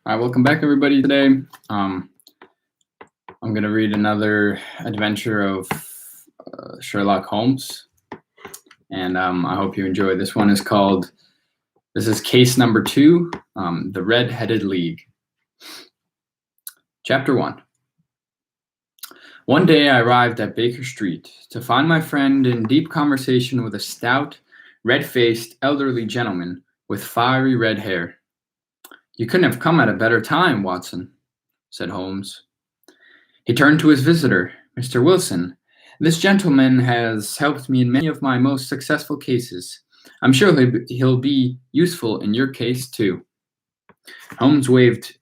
All right, welcome back, everybody. Today, I'm going to read another adventure of Sherlock Holmes, and I hope you enjoy. This one is called. This is case number 2, the Red-Headed League. Chapter 1. One day I arrived at Baker Street to find my friend in deep conversation with a stout, red-faced, elderly gentleman with fiery red hair. "You couldn't have come at a better time, Watson," said Holmes. He turned to his visitor, Mr. Wilson. "This gentleman has helped me in many of my most successful cases. I'm sure he'll be useful in your case, too." Holmes waved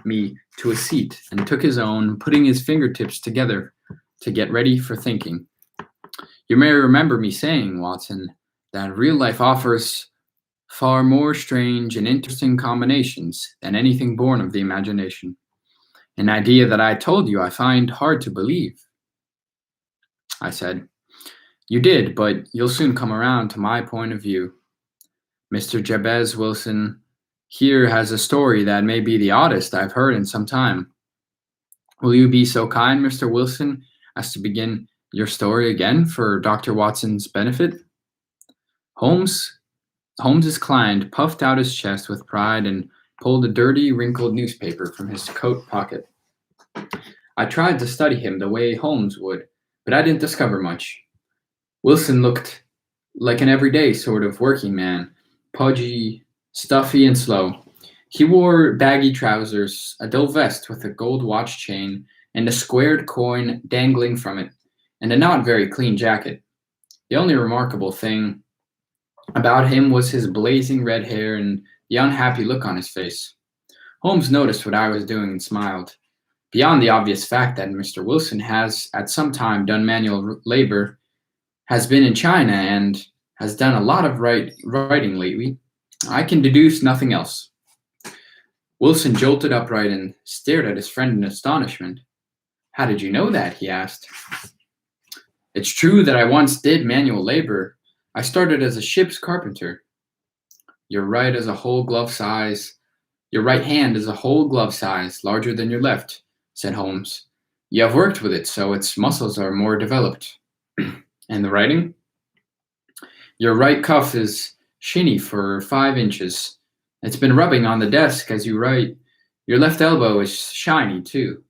me to a seat and took his own, putting his fingertips together to get ready for thinking. "You may remember me saying, Watson, that real life offers far more strange and interesting combinations than anything born of the imagination. An idea that I told you I find hard to believe," I said. "You did, but you'll soon come around to my point of view. Mr. Jabez Wilson here has a story that may be the oddest I've heard in some time. Will you be so kind, Mr. Wilson, as to begin your story again for Dr. Watson's benefit?" Holmes's client puffed out his chest with pride and pulled a dirty, wrinkled newspaper from his coat pocket. I tried to study him the way Holmes would, but I didn't discover much. Wilson looked like an everyday sort of working man, pudgy, stuffy, and slow. He wore baggy trousers, a dull vest with a gold watch chain, and a squared coin dangling from it, and a not very clean jacket. The only remarkable thing about him was his blazing red hair and the unhappy look on his face. Holmes noticed what I was doing and smiled. Beyond the obvious fact that Mr. Wilson has at some time done manual labor, has been in China, and has done a lot of writing lately, I can deduce nothing else. Wilson jolted upright and stared at his friend in astonishment. "How did you know that?" he asked. "It's true that I once did manual labor. I started as a ship's carpenter." Your right hand is a whole glove size, larger than your left," said Holmes. "You have worked with it, so its muscles are more developed." "And the writing?" "Your right cuff is shinny for 5 inches. It's been rubbing on the desk as you write. Your left elbow is shiny, too,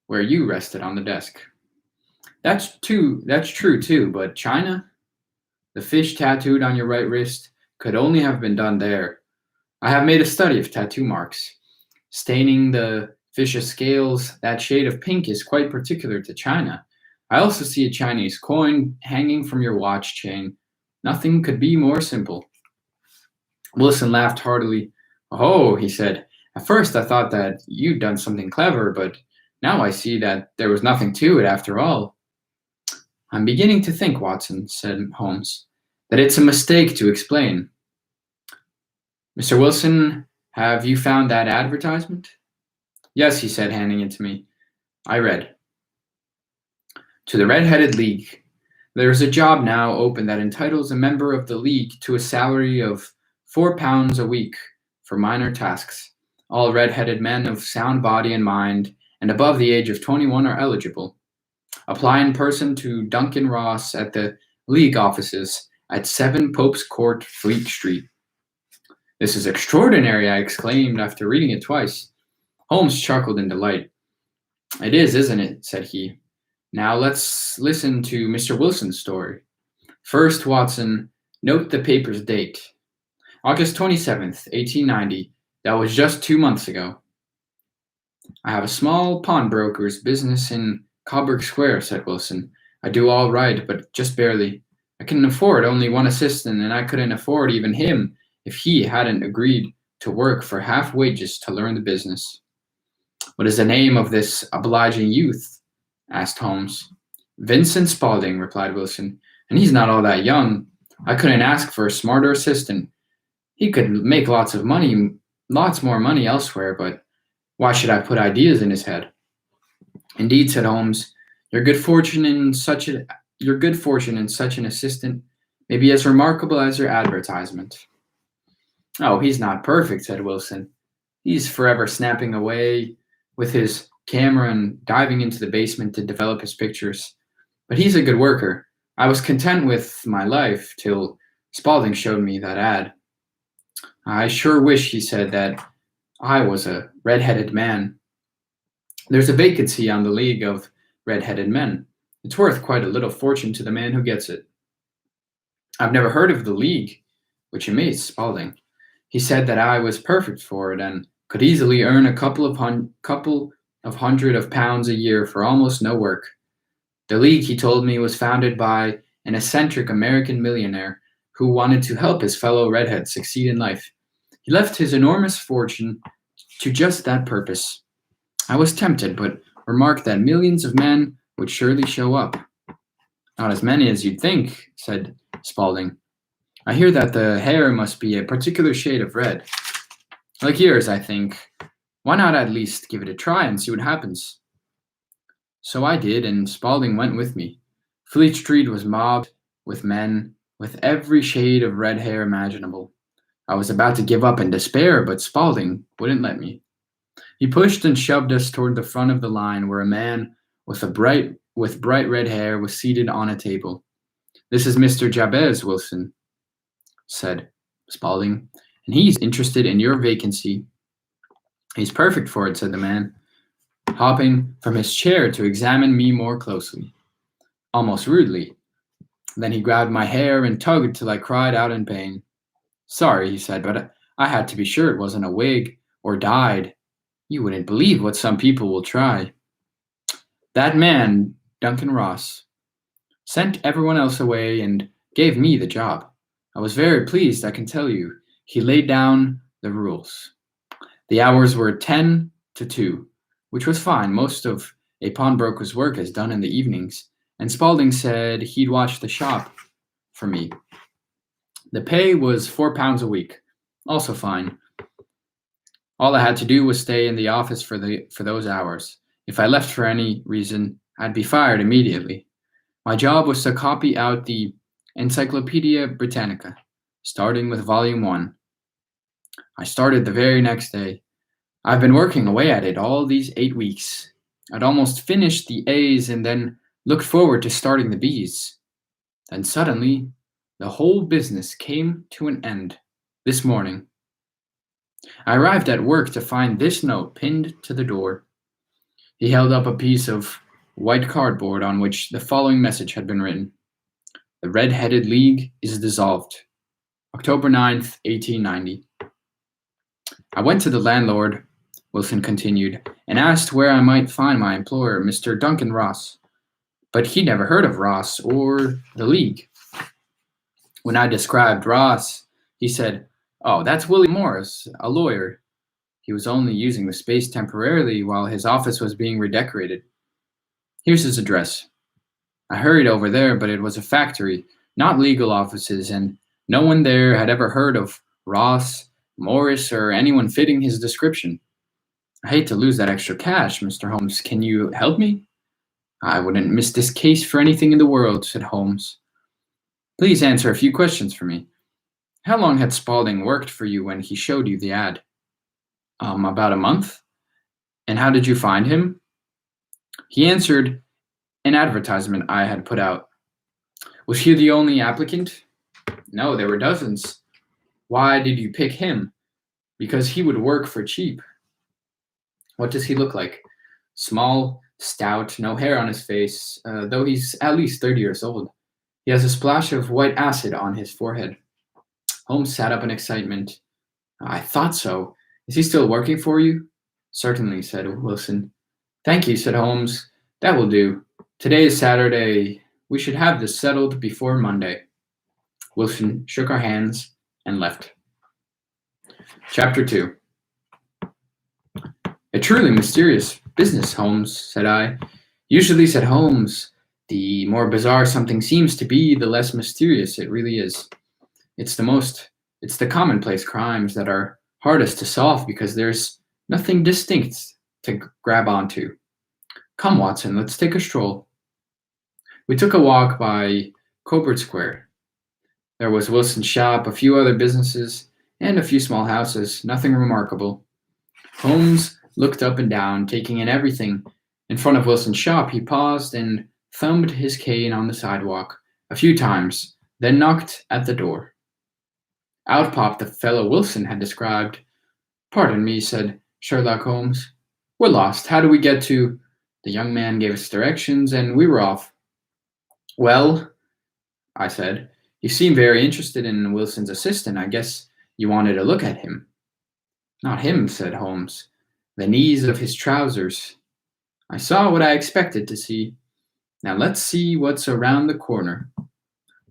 where you rested on the desk." That's true, too, but China? The fish tattooed on your right wrist could only have been done there. I have made a study of tattoo marks. Staining the fish's scales that shade of pink is quite particular to China. I also see a Chinese coin hanging from your watch chain. Nothing could be more simple." Wilson laughed heartily. "Oh," he said, "at first I thought that you'd done something clever, but now I see that there was nothing to it after all." "I'm beginning to think, Watson," said Holmes, "that it's a mistake to explain. Mr. Wilson, have you found that advertisement?" "Yes," he said, handing it to me. I read, "To the Red-Headed League. There is a job now open that entitles a member of the League to a salary of £4 a week for minor tasks. All red-headed men of sound body and mind and above the age of 21 are eligible. Apply in person to Duncan Ross at the League offices at 7 Pope's Court, Fleet Street." "This is extraordinary," I exclaimed after reading it twice. Holmes chuckled in delight. "It is, isn't it?" said he. "Now let's listen to Mr. Wilson's story. First, Watson, note the paper's date. August 27th, 1890. That was just 2 months ago." "I have a small pawnbroker's business in Coburg Square," said Wilson. "I do all right, but just barely. I can afford only one assistant, and I couldn't afford even him if he hadn't agreed to work for half wages to learn the business." "What is the name of this obliging youth?" asked Holmes. "Vincent Spaulding," replied Wilson, "and he's not all that young. I couldn't ask for a smarter assistant. He could make lots more money elsewhere, but why should I put ideas in his head?" "Indeed," said Holmes, your good fortune in such an assistant may be as remarkable as your advertisement." "Oh, he's not perfect," said Wilson. He's forever snapping away with his camera and diving into the basement to develop his pictures. But he's a good worker. I was content with my life till Spaulding showed me that ad. I sure wish, he said, that I was a red-headed man. There's a vacancy on the League of Red-Headed Men. It's worth quite a little fortune to the man who gets it. I've never heard of the League, which amazed Spaulding. He said that I was perfect for it and could easily earn a couple of hundred of pounds a year for almost no work. The League, he told me, was founded by an eccentric American millionaire who wanted to help his fellow redheads succeed in life. He left his enormous fortune to just that purpose. I was tempted, but remarked that millions of men would surely show up. Not as many as you'd think, said Spaulding. I hear that the hair must be a particular shade of red. Like yours, I think. Why not at least give it a try and see what happens? So I did, and Spaulding went with me. Fleet Street was mobbed with men with every shade of red hair imaginable. I was about to give up in despair, but Spaulding wouldn't let me. He pushed and shoved us toward the front of the line where a man with bright red hair was seated on a table. This is Mr. Jabez, Wilson, said Spaulding, and he's interested in your vacancy. He's perfect for it, said the man, hopping from his chair to examine me more closely, almost rudely. Then he grabbed my hair and tugged till I cried out in pain. Sorry, he said, but I had to be sure it wasn't a wig or dyed. You wouldn't believe what some people will try. That man, Duncan Ross, sent everyone else away and gave me the job. I was very pleased, I can tell you. He laid down the rules. The hours were 10 to 2, which was fine. Most of a pawnbroker's work is done in the evenings, and Spaulding said he'd watch the shop for me. The pay was £4 a week, also fine. All I had to do was stay in the office for those hours. If I left for any reason, I'd be fired immediately. My job was to copy out the Encyclopedia Britannica, starting with Volume 1. I started the very next day. I've been working away at it all these 8 weeks. I'd almost finished the A's and then looked forward to starting the B's. Then suddenly, the whole business came to an end this morning. I arrived at work to find this note pinned to the door. He held up a piece of white cardboard on which the following message had been written. The Red-Headed League is dissolved. October 9th, 1890. I went to the landlord, Wilson continued, and asked where I might find my employer, Mr. Duncan Ross. But he never heard of Ross or the League. When I described Ross, he said, "Oh, that's Willie Morris, a lawyer. He was only using the space temporarily while his office was being redecorated. Here's his address." I hurried over there, but it was a factory, not legal offices, and no one there had ever heard of Ross, Morris, or anyone fitting his description. I hate to lose that extra cash, Mr. Holmes. Can you help me? I wouldn't miss this case for anything in the world, said Holmes. Please answer a few questions for me. How long had Spaulding worked for you when he showed you the ad? About a month. And how did you find him? He answered an advertisement I had put out. Was he the only applicant? No, there were dozens. Why did you pick him? Because he would work for cheap. What does he look like? Small, stout, no hair on his face, though he's at least 30 years old. He has a splash of white acid on his forehead. Holmes sat up in excitement. I thought so. Is he still working for you? Certainly, said Wilson. Thank you, said Holmes. That will do. Today is Saturday. We should have this settled before Monday. Wilson shook our hands and left. Chapter 2. A truly mysterious business, Holmes, said I. Usually, said Holmes, the more bizarre something seems to be, the less mysterious it really is. It's the commonplace crimes that are hardest to solve because there's nothing distinct to grab onto. Come, Watson, let's take a stroll. We took a walk by Colbert Square. There was Wilson's shop, a few other businesses, and a few small houses, nothing remarkable. Holmes looked up and down, taking in everything. In front of Wilson's shop, he paused and thumbed his cane on the sidewalk a few times, then knocked at the door. Out popped the fellow Wilson had described. "Pardon me," said Sherlock Holmes. "We're lost. How do we get to—" The young man gave us directions, and we were off. "Well," I said, "you seem very interested in Wilson's assistant. I guess you wanted to look at him." "Not him," said Holmes. "The knees of his trousers. I saw what I expected to see. Now let's see what's around the corner."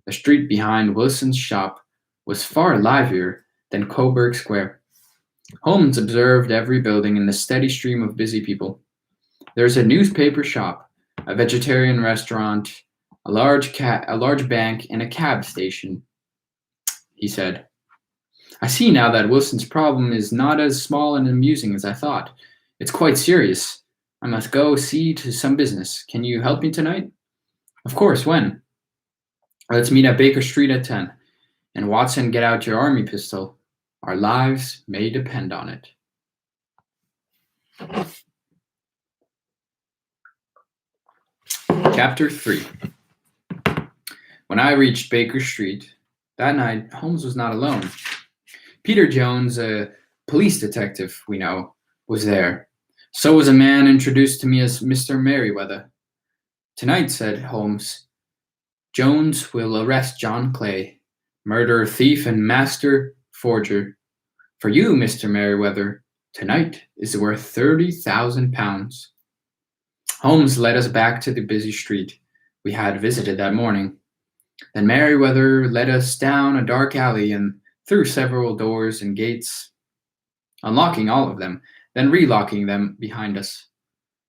The street behind Wilson's shop was far livelier than Coburg Square. Holmes observed every building in the steady stream of busy people. "There's a newspaper shop, a vegetarian restaurant, a large bank, and a cab station," he said. "I see now that Wilson's problem is not as small and amusing as I thought. It's quite serious. I must go see to some business. Can you help me tonight?" "Of course. When?" "Let's meet at Baker Street at 10. And Watson, get out your army pistol. Our lives may depend on it." Chapter 3. When I reached Baker Street that night, Holmes was not alone. Peter Jones, a police detective we know, was there. So was a man introduced to me as Mr. Merriweather. "Tonight," said Holmes, "Jones will arrest John Clay, murderer, thief, and master forger. For you, Mr. Merriweather, tonight is worth £30,000. Holmes led us back to the busy street we had visited that morning. Then Merriweather led us down a dark alley and through several doors and gates, unlocking all of them, then relocking them behind us.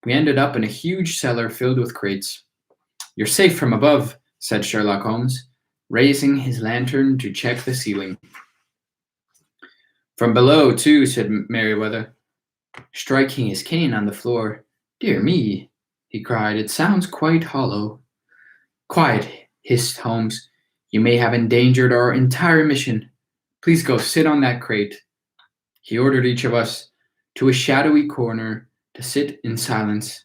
We ended up in a huge cellar filled with crates. "You're safe from above," said Sherlock Holmes, raising his lantern to check the ceiling. "From below, too," said Merriweather, striking his cane on the floor. "Dear me," he cried, "it sounds quite hollow." "Quiet," hissed Holmes. "You may have endangered our entire mission. Please go sit on that crate." He ordered each of us to a shadowy corner to sit in silence.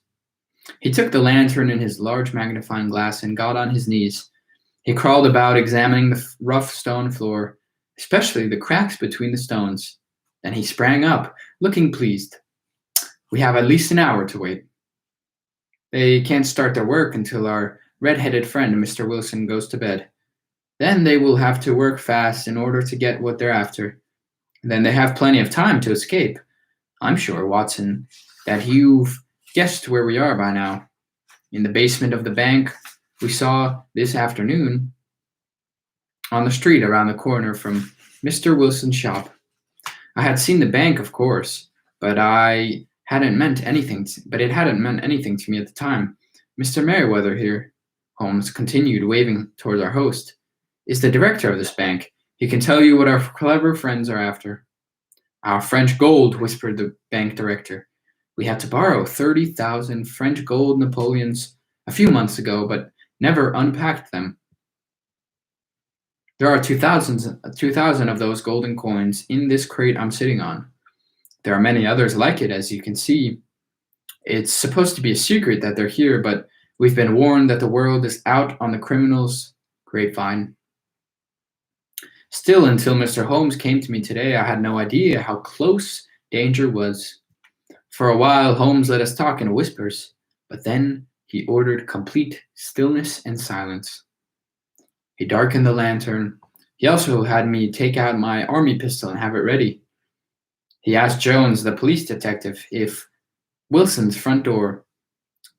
He took the lantern in his large magnifying glass and got on his knees. He crawled about, examining the rough stone floor, especially the cracks between the stones. Then he sprang up, looking pleased. "We have at least an hour to wait. They can't start their work until our red-headed friend, Mr. Wilson, goes to bed. Then they will have to work fast in order to get what they're after. Then they have plenty of time to escape. I'm sure, Watson, that you've guessed where we are by now. In the basement of the bank we saw this afternoon, on the street around the corner from Mr. Wilson's shop. I had seen the bank, of course, but it hadn't meant anything to me at the time. Mr. Merriweather here," Holmes continued, waving towards our host, "is the director of this bank. He can tell you what our clever friends are after." "Our French gold," whispered the bank director. "We had to borrow 30,000 French gold Napoleons a few months ago, but never unpacked them. There are 2,000 of those golden coins in this crate I'm sitting on. There are many others like it, as you can see. It's supposed to be a secret that they're here, but we've been warned that the world is out on the criminals' grapevine. Still, until Mr. Holmes came to me today, I had no idea how close danger was. For a while, Holmes let us talk in whispers, but then he ordered complete stillness and silence. He darkened the lantern. He also had me take out my army pistol and have it ready. He asked Jones, the police detective, if Wilson's front door,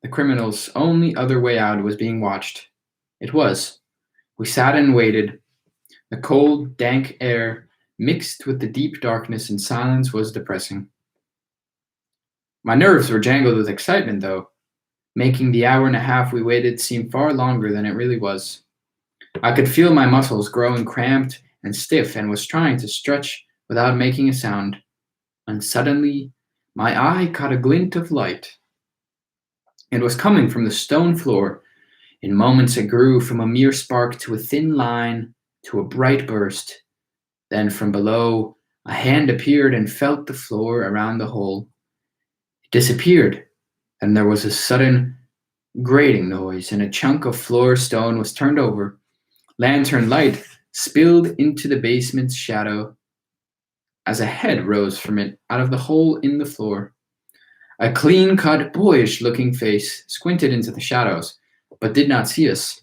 the criminal's only other way out, was being watched. It was. We sat and waited. The cold, dank air, mixed with the deep darkness and silence, was depressing. My nerves were jangled with excitement, though, making the hour and a half we waited seem far longer than it really was. I could feel my muscles growing cramped and stiff and was trying to stretch without making a sound. And suddenly, my eye caught a glint of light. It was coming from the stone floor. In moments it grew from a mere spark to a thin line to a bright burst. Then from below, A hand appeared and felt the floor around the hole. It disappeared, and there was a sudden grating noise, and a chunk of floor stone was turned over. Lantern light spilled into the basement's shadow as a head rose from it out of the hole in the floor. A clean-cut, boyish-looking face squinted into the shadows, but did not see us.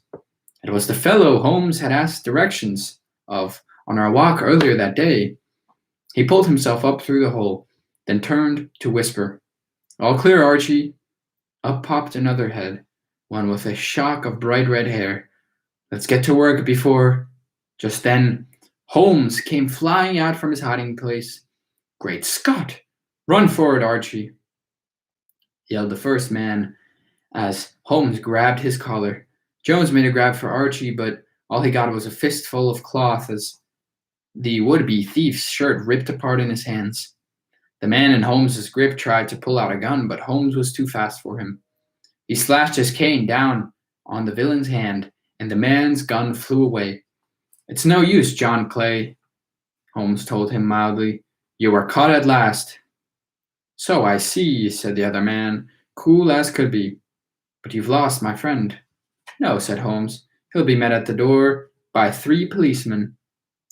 It was the fellow Holmes had asked directions of on our walk earlier that day. He pulled himself up through the hole, then turned to whisper, "All clear, Archie." Up popped another head, one with a shock of bright red hair. "Let's get to work before—" Just then, Holmes came flying out from his hiding place. "Great Scott! Run for it, Archie!" yelled the first man as Holmes grabbed his collar. Jones made a grab for Archie, but all he got was a fistful of cloth as the would-be thief's shirt ripped apart in his hands. The man in Holmes's grip tried to pull out a gun, but Holmes was too fast for him. He slashed his cane down on the villain's hand, and the man's gun flew away. "It's no use, John Clay," Holmes told him mildly. "You were caught at last." "So I see," said the other man, cool as could be. "But you've lost my friend." "No," said Holmes. "He'll be met at the door by 3 policemen."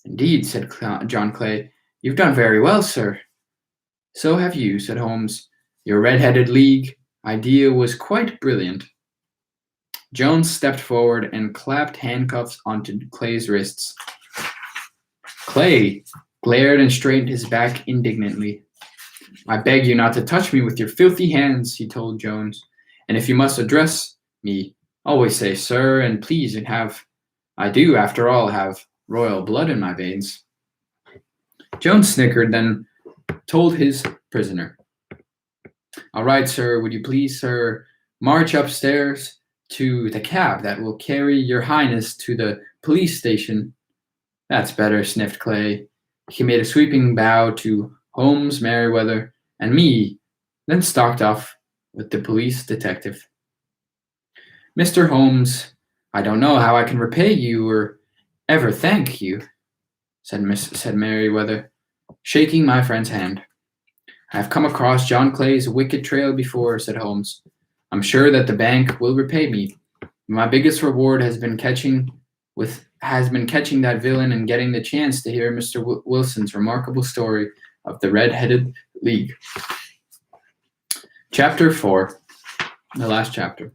"Indeed," said John Clay. "You've done very well, sir." "So have you," said Holmes. "Your red-headed league idea was quite brilliant." Jones stepped forward and clapped handcuffs onto Clay's wrists. Clay glared and straightened his back indignantly. "I beg you not to touch me with your filthy hands," he told Jones. "And if you must address me, always say sir and please, and I do, after all, have royal blood in my veins." Jones snickered, then told his prisoner, "All right, sir, would you please, sir, march upstairs to the cab that will carry your highness to the police station." "That's better," sniffed Clay. He made a sweeping bow to Holmes, Merriweather, and me, then stalked off with the police detective. "Mr. Holmes, I don't know how I can repay you or ever thank you," said Merriweather, shaking my friend's hand. "I have come across John Clay's wicked trail before," said Holmes. "I'm sure that the bank will repay me. My biggest reward has been catching that villain and getting the chance to hear Mr. Wilson's remarkable story of the Red-Headed League." Chapter 4, the last chapter.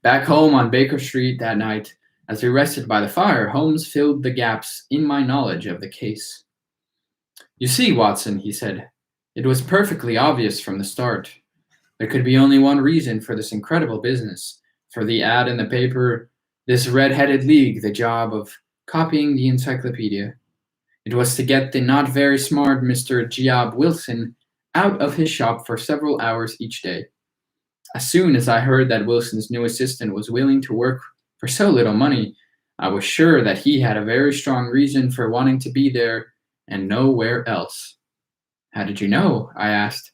Back home on Baker Street that night, as we rested by the fire, Holmes filled the gaps in my knowledge of the case. "You see, Watson," he said, "it was perfectly obvious from the start. There could be only one reason for this incredible business, for the ad in the paper, this Red-Headed League, the job of copying the encyclopedia. It was to get the not very smart Mr. Geob Wilson out of his shop for several hours each day. As soon as I heard that Wilson's new assistant was willing to work for so little money, I was sure that he had a very strong reason for wanting to be there and nowhere else." "How did you know?" I asked.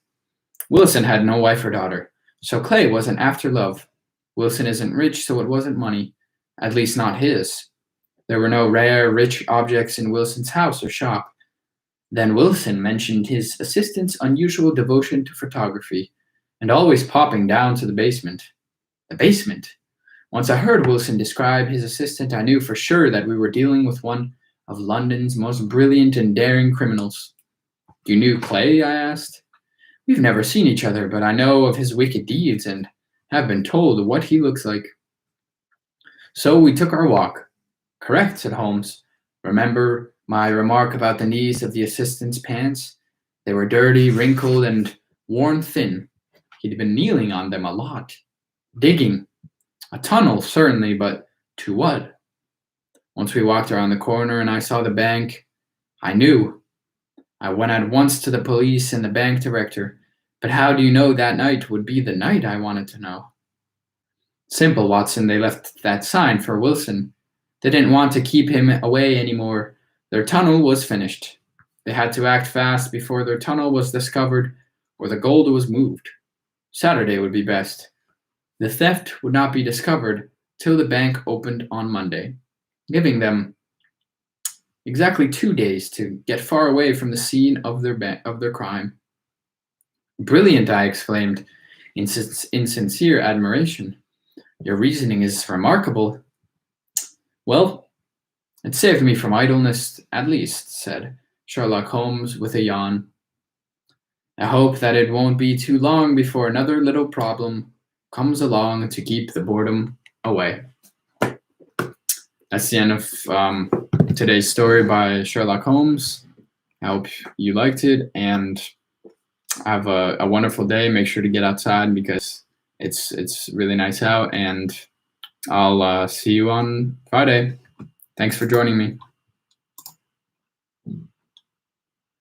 "Wilson had no wife or daughter, so Clay wasn't after love. Wilson isn't rich, so it wasn't money, at least not his. There were no rare, rich objects in Wilson's house or shop. Then Wilson mentioned his assistant's unusual devotion to photography, and always popping down to the basement. The basement! Once I heard Wilson describe his assistant, I knew for sure that we were dealing with one of London's most brilliant and daring criminals." "You knew Clay?" I asked. "We've never seen each other, but I know of his wicked deeds and have been told what he looks like." "So we took our walk." "Correct," said Holmes. "Remember my remark about the knees of the assistant's pants? They were dirty, wrinkled, and worn thin. He'd been kneeling on them a lot. Digging. A tunnel, certainly, but to what? Once we walked around the corner and I saw the bank. I knew. I went at once to the police and the bank director. But how do you know that night would be the night, I wanted to know?" "Simple, Watson. They left that sign for Wilson. They didn't want to keep him away anymore. Their tunnel was finished. They had to act fast before their tunnel was discovered or the gold was moved. Saturday would be best. The theft would not be discovered till the bank opened on Monday, giving them exactly 2 days to get far away from the scene of their crime. Brilliant, I exclaimed in sincere admiration. Your reasoning is remarkable. Well, it saved me from idleness, at least, said Sherlock Holmes with a yawn. I hope that it won't be too long before another little problem comes along to keep the boredom away. That's the end of today's story by Sherlock Holmes. I hope you liked it and have a wonderful day. Make sure to get outside because it's really nice out, and I'll see you on Friday. Thanks for joining me.